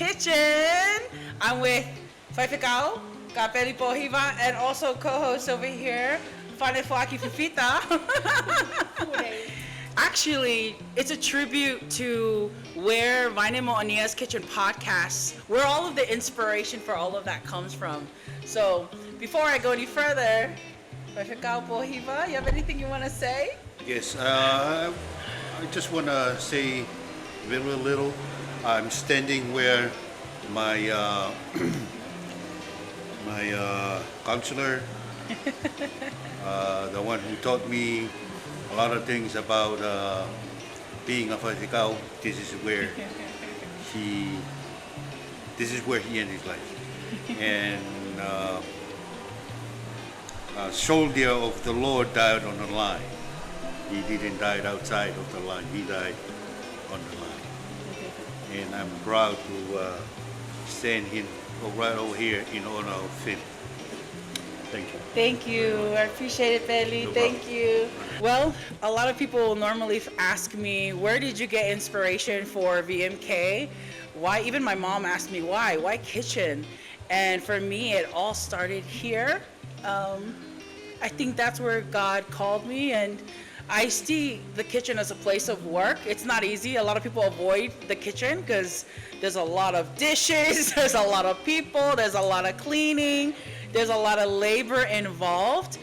Kitchen. I'm with Faifekau, Kapeli Pohiva, and also co-host over here, Vaine Mo'onia Fifita. Actually, it's a tribute to where Vaine Mo'onia's Kitchen Podcast, where all of the inspiration for all of that comes from. So, before I go any further, Faifekau Pohiva, you have anything you want to say? Yes, I just want to say very little. I'm standing where my counselor, the one who taught me a lot of things about being a Faifekau. This is where he ended his life. And a soldier of the Lord died on the line. He didn't die outside of the line. He died on the line. And I'm proud to stand him right over here in honor of him. Thank you. Thank you. I appreciate it, Belly. Thank you. Well, a lot of people normally ask me, where did you get inspiration for VMK? Why? Even my mom asked me, why? Why kitchen? And for me, it all started here. I think that's where God called me, and I see the kitchen as a place of work. It's not easy. A lot of people avoid the kitchen because there's a lot of dishes, there's a lot of people, there's a lot of cleaning, there's a lot of labor involved.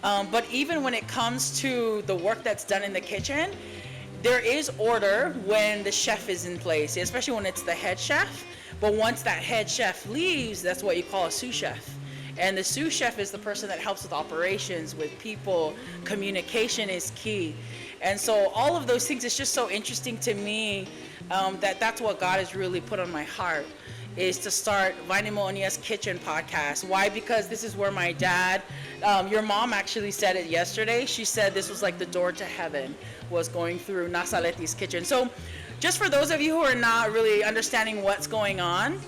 But even when it comes to the work that's done in the kitchen, there is order when the chef is in place, especially when it's the head chef. But once that head chef leaves, that's what you call a sous chef. And the sous chef is the person that helps with operations, with people. Communication is key. And so all of those things, it's just so interesting to me that's what God has really put on my heart, is to start Vaine Mo'onia's Kitchen Podcast. Why? Because this is where my dad, your mom actually said it yesterday. She said this was like the door to heaven, was going through Nasaleti's kitchen. So just for those of you who are not really understanding what's going on,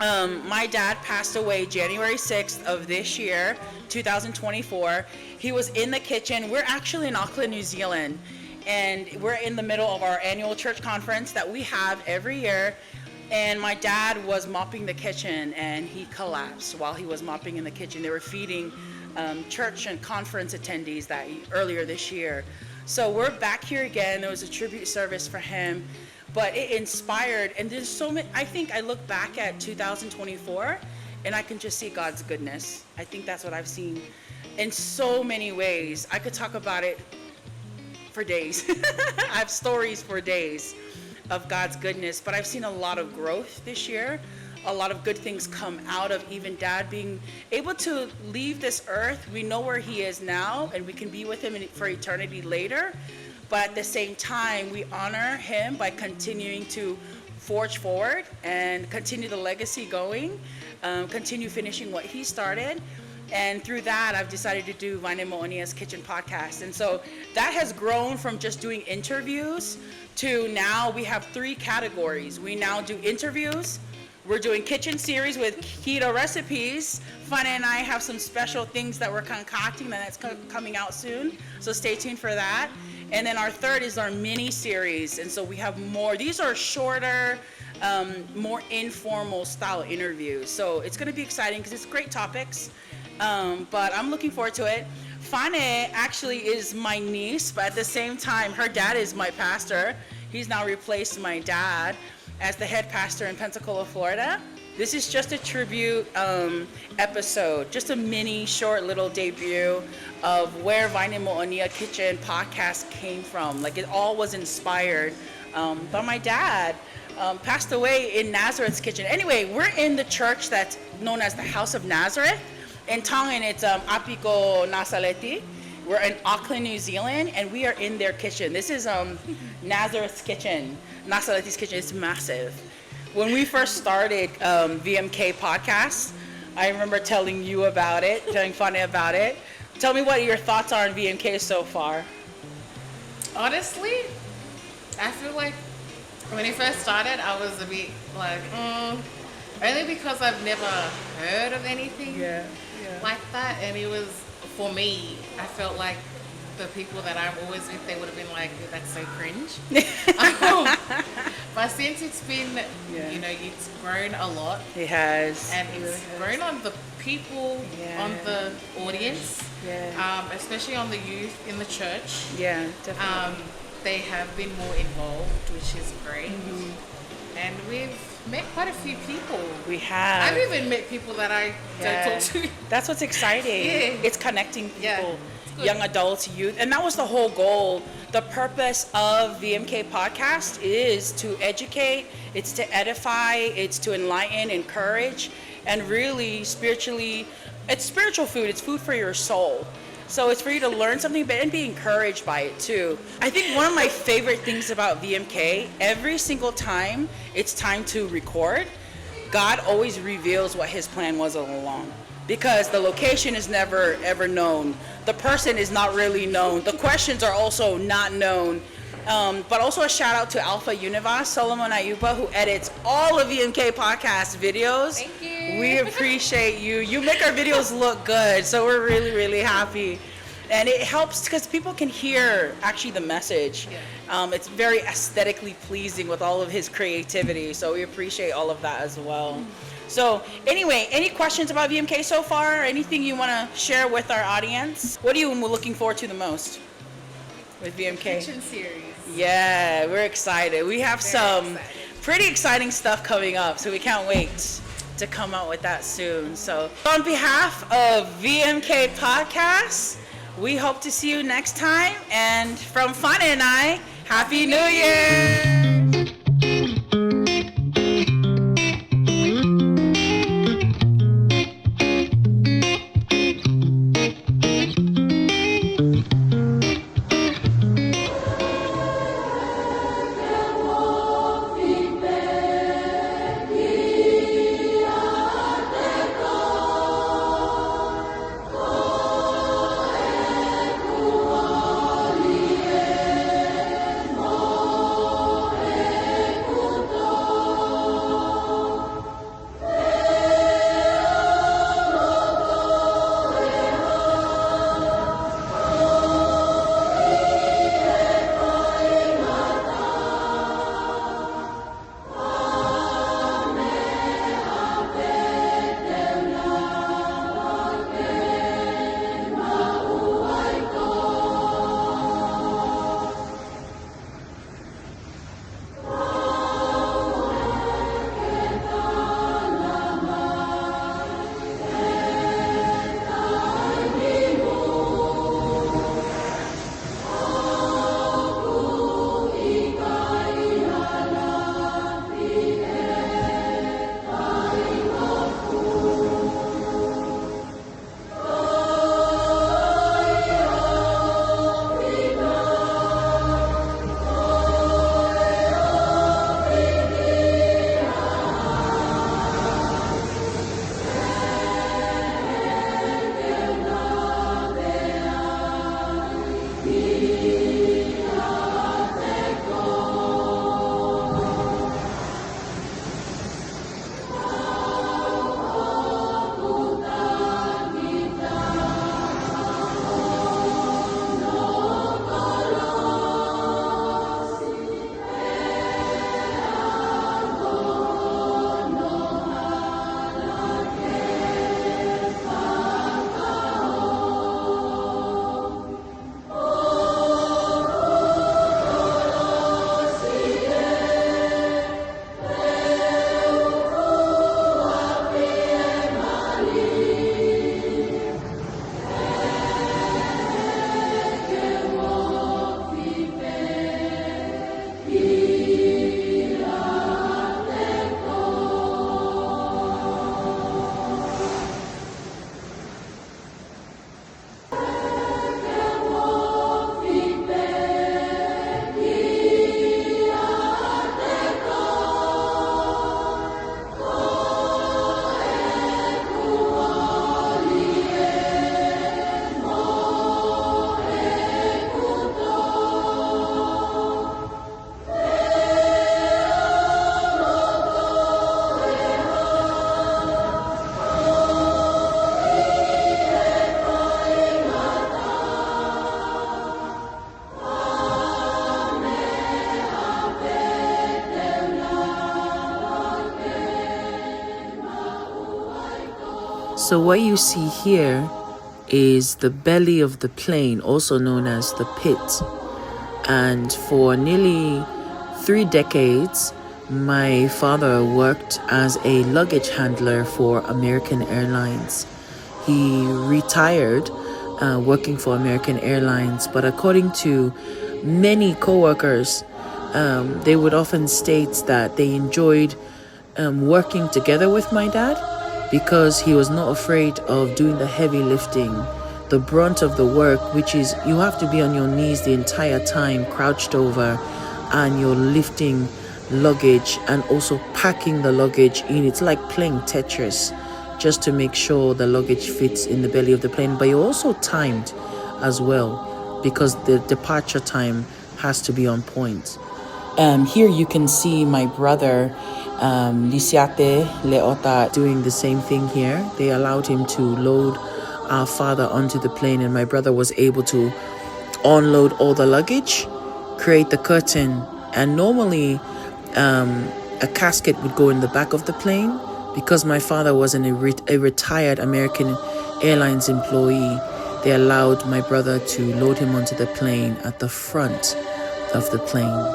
my dad passed away January 6th of this year, 2024. He was in the kitchen. We're actually in Auckland, New Zealand, and we're in the middle of our annual church conference that we have every year. And my dad was mopping the kitchen, and he collapsed while he was mopping in the kitchen. They were feeding church and conference attendees earlier this year. So we're back here again. There was a tribute service for him. But it inspired, and there's so many. I think I look back at 2024 and I can just see God's goodness. I think that's what I've seen in so many ways. I could talk about it for days. I have stories for days of God's goodness, but I've seen a lot of growth this year, a lot of good things come out of even Dad being able to leave this earth. We know where he is now, and we can be with him for eternity later. But at the same time, we honor him by continuing to forge forward and continue the legacy going, continue finishing what he started. And through that, I've decided to do Vaine Mo'onia's Kitchen Podcast. And so that has grown from just doing interviews to now we have 3 categories. We now do interviews. We're doing kitchen series with keto recipes. Vaine and I have some special things that we're concocting that's coming out soon. So stay tuned for that. And then our third is our mini series. And so we have more. These are shorter, more informal style interviews. So it's going to be exciting because it's great topics. But I'm looking forward to it. Vaine actually is my niece, but at the same time, her dad is my pastor. He's now replaced my dad as the head pastor in Pensacola, Florida. This is just a tribute episode, just a mini short little debut of where Vaine Mo'onia Kitchen Podcast came from. Like, it all was inspired by my dad. Passed away in Nazareth's kitchen. Anyway, we're in the church that's known as the House of Nazareth. In tongan, it's Apiko Nasaleti. We're in Auckland, New Zealand, and we are in their kitchen. This is Nazareth's kitchen, Nasaleti's kitchen. It's massive. When we first started VMK Podcast, I remember telling you about it, telling Vaine about it. Tell me what your thoughts are on VMK so far. Honestly, I feel like when it first started, I was a bit like, only because I've never heard of anything like that. And it was, for me, I felt like the people that I'm always with, they would have been like, that's so cringe. But since it's been, it's grown a lot. It has. And it's grown on the people, on the audience, especially on the youth in the church. Yeah, definitely. They have been more involved, which is great. And we've met quite a few people. We have. I've even met people that I don't talk to. That's what's exciting. Yeah. It's connecting people, Good. young adults, youth. And that was the whole goal. The purpose of VMK Podcast is to educate, it's to edify, it's to enlighten, encourage, and really spiritually, it's spiritual food. It's food for your soul. So it's for you to learn something and be encouraged by it too. I think one of my favorite things about VMK, every single time it's time to record, God always reveals what his plan was all along. Because the location is never ever known. The person is not really known. The questions are also not known. But also a shout out to Alpha Universe, Solomon Ayuba, who edits all of VMK Podcast videos. Thank you. We appreciate you. You make our videos look good, so we're really, really happy. And it helps because people can hear actually the message. It's very aesthetically pleasing with all of his creativity, so we appreciate all of that as well. So anyway, any questions about VMK so far? Anything you want to share with our audience? What are you looking forward to the most with VMK? Kitchen series. Yeah, we're excited. We have some pretty exciting stuff coming up, so we can't wait to come out with that soon. So on behalf of VMK Podcast, we hope to see you next time. And from Vaine and I, Happy New Year! So what you see here is the belly of the plane, also known as the pit. And for nearly 3 decades, my father worked as a luggage handler for American Airlines. He retired working for American Airlines, but according to many co-workers, they would often state that they enjoyed working together with my dad because he was not afraid of doing the heavy lifting, the brunt of the work, which is you have to be on your knees the entire time, crouched over, and you're lifting luggage and also packing the luggage in. It's like playing Tetris just to make sure the luggage fits in the belly of the plane. But you're also timed as well because the departure time has to be on point. Here you can see my brother Viviani Leota doing the same thing here. They allowed him to load our father onto the plane, and my brother was able to unload all the luggage, create the curtain, and normally a casket would go in the back of the plane. Because my father wasn't a retired American Airlines employee, they allowed my brother to load him onto the plane at the front of the plane.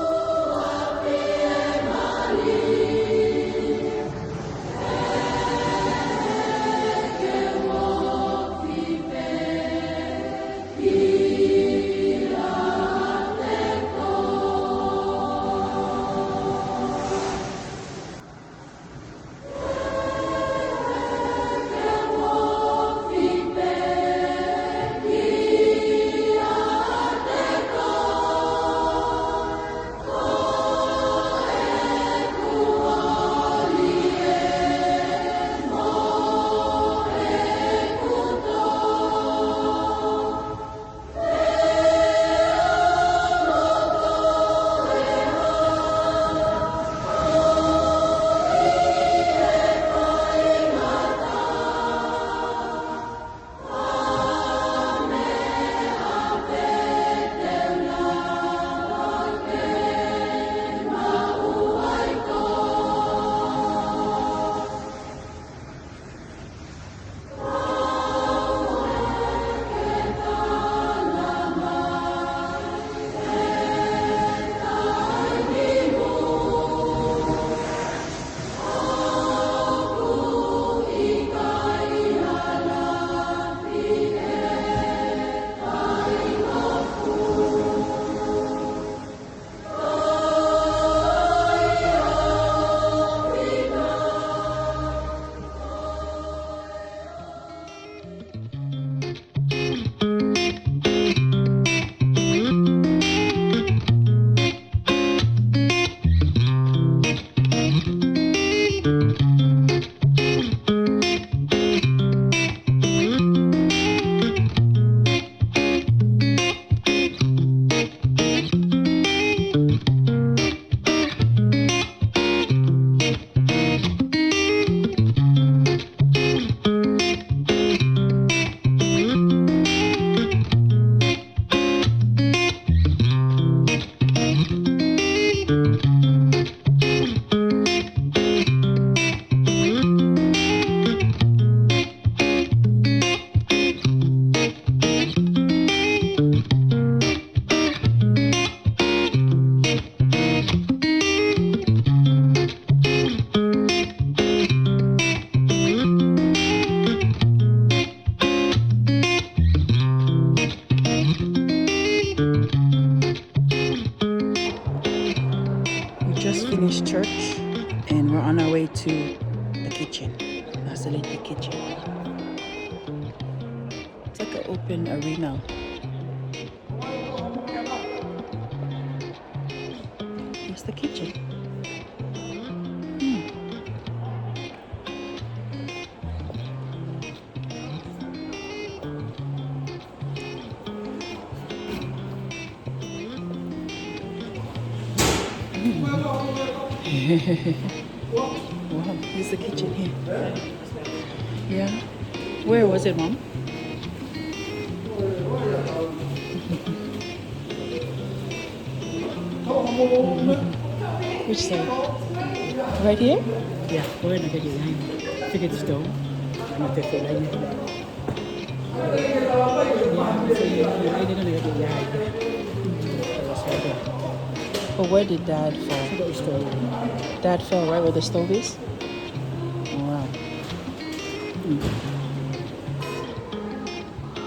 Finished church and we're on our way to the kitchen. That's the little kitchen. It's like an open arena. It's the kitchen. Wow, here's the kitchen here. Yeah. Where was it, Mom? Which side? Right here? Yeah, we're gonna get it behind. Look at the stove. But where did Dad fall? Dad fell right where the stove is? Oh, wow.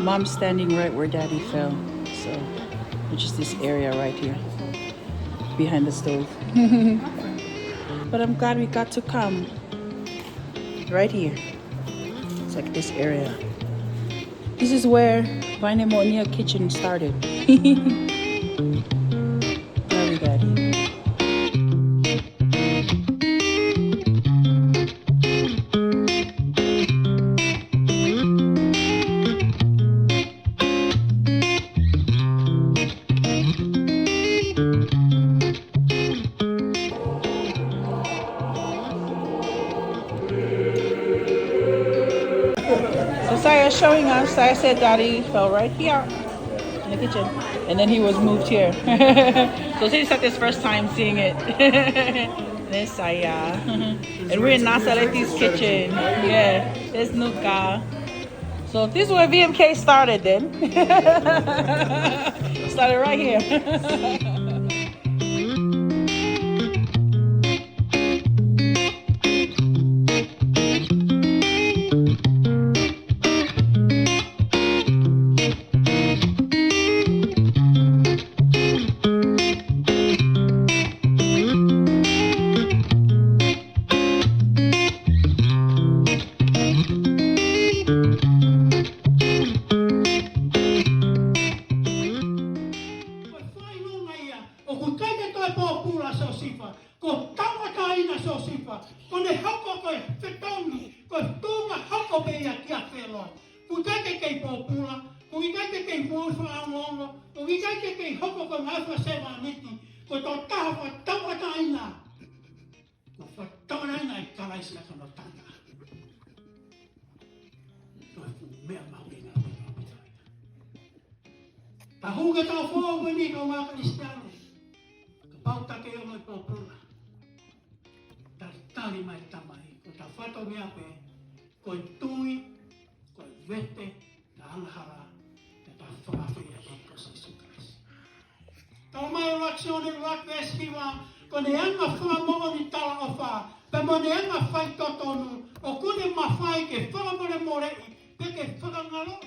Mom's standing right where Daddy fell. So, which is this area right here. Behind the stove. But I'm glad we got to come. Right here. It's like this area. This is where Vaine Mo'onia Kitchen started. Sorry, Daddy. Saya showing us. Saya said Daddy fell right here in the kitchen, and then he was moved here. So she's at his first time seeing it. There's Saya, and we're in Nasaleti's kitchen. Yeah, there's Nuka. So this is where VMK started. Then started right here. Tahuga tau fo ni ko mga Kristiyano. Kapauta kayo ng popula. Tali mai tamai. Ko ta fato niya pe. Ko tui, ko vete, ta anghara, ta fafe ya ko sa Kristus. Tau mai reaksyon ni rock festival ko ne anga fa mo ni tala ofa. Pa mo ne anga fai totonu. O ku ne mafai ke fa mo ne more. Pe ke fa ngalo.